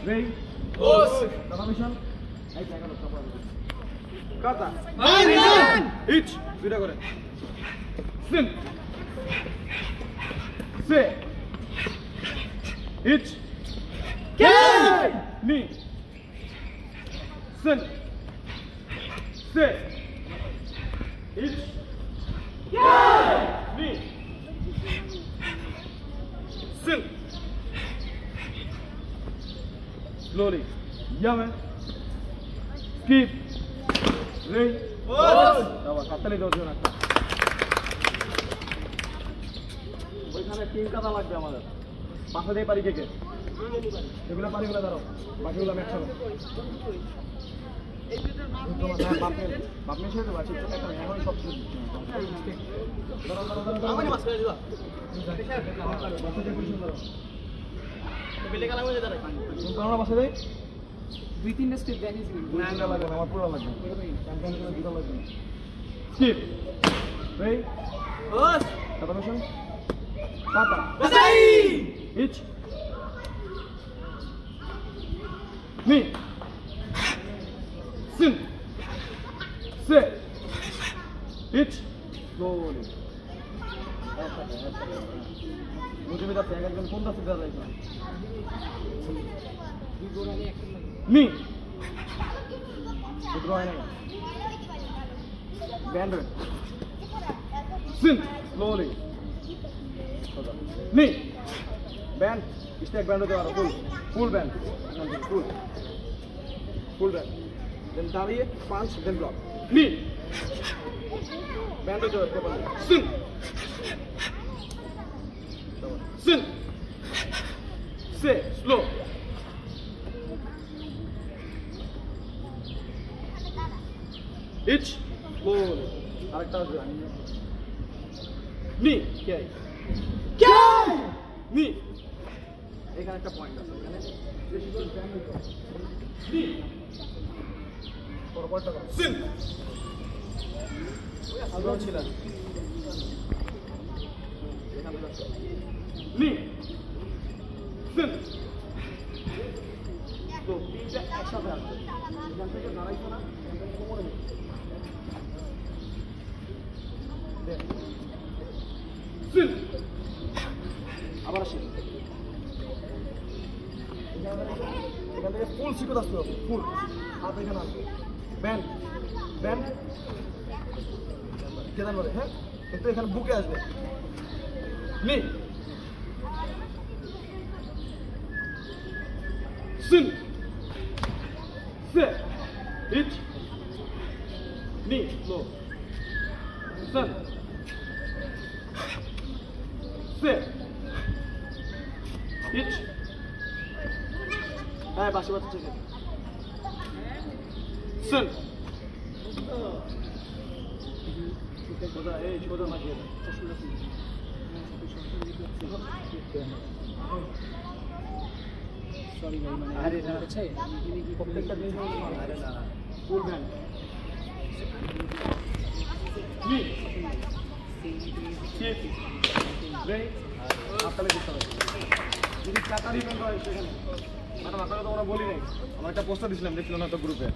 Ray. Os. Television. এই জায়গা লোক সব কাটা Marian. ইচ দুইটা করে সিন সে ইচ Ken. নি সিন সে ইচ নি scene slowly yeah man skip ray Os. দাও কাটলে দাও জন একটা ওইখানে তিন কাটা লাগবে আমাদের পাশে দিয়ে পারি কে কে এগুলো পারিগুলো দাঁড়াও বাকিগুলো ম্যাচ হবে বাপনে শেষ হবে আছে এখন সব কিছু আমাকে মাছ করে দিবা বেলে কালা হয়ে দাঁড়ায় তোমরা বাসা দেই দুই তিনটা স্টেপ জানিস না না লাগবে না আমার পুরো লাগবে চ্যাম্পিয়ন করে দিতে লাগবে স্কিপ রেই Os. কাটামেশন কাটা Basai. ইচ নি সিন সে ইচ স্লোলি মুঝে भी যাচ্ছে একজন কোনটা সিধা যাইছে দুই গোড়ালি একটা নি দুটো হয় না ব্যান্ড সিন স্লোলি নি ব্যান্ড স্টেক ব্যান্ড হতে পারো ফুল ব্যান্ড ফুল ব্যান্ড দেন দাঁড়িয়ে পাঁচ দেন ব্লক নি ব্যান্ড হতে পারো সিন সিন সে স্লো ইচ স্লোলি আরেকটা আসবে নি কে Ken. নি এখানে একটা পয়েন্ট আছে এখানে নি পরপরটা করো সিন আলো ছিল এখানে নি সিন তো তিনটা একসাথে আসবে এখান থেকে দাঁড়াইছো না কোমরে সিন আবার আসি এখান থেকে ফুল শিখতে আসতে হবে ফুল হাত এখানে আসবে ব্যান্ড ব্যান্ড কেদার বলে হ্যাঁ একটু এখানে বুকে আসবে নি সিন সে ইচ নি স্লো সিন সে ইচ হ্যাঁ বাসি বাচ্চা ঠিক আছে সিন সোজা এই সোজা মাঝিয়ে সরি ভাই মানে আরে না আচ্ছা প্রত্যেকটা জিনিস আরে না ফুল ব্যান্ড নি স্কিপ রে আপনাকে দিতে হবে যদি কাটারি ব্যান্ড হয় সেখানে ম্যাডাম আপনারা তো আমরা বলি নাই আমরা একটা পোস্টার দিয়েছিলাম দেখছিলাম না তো গ্রুপে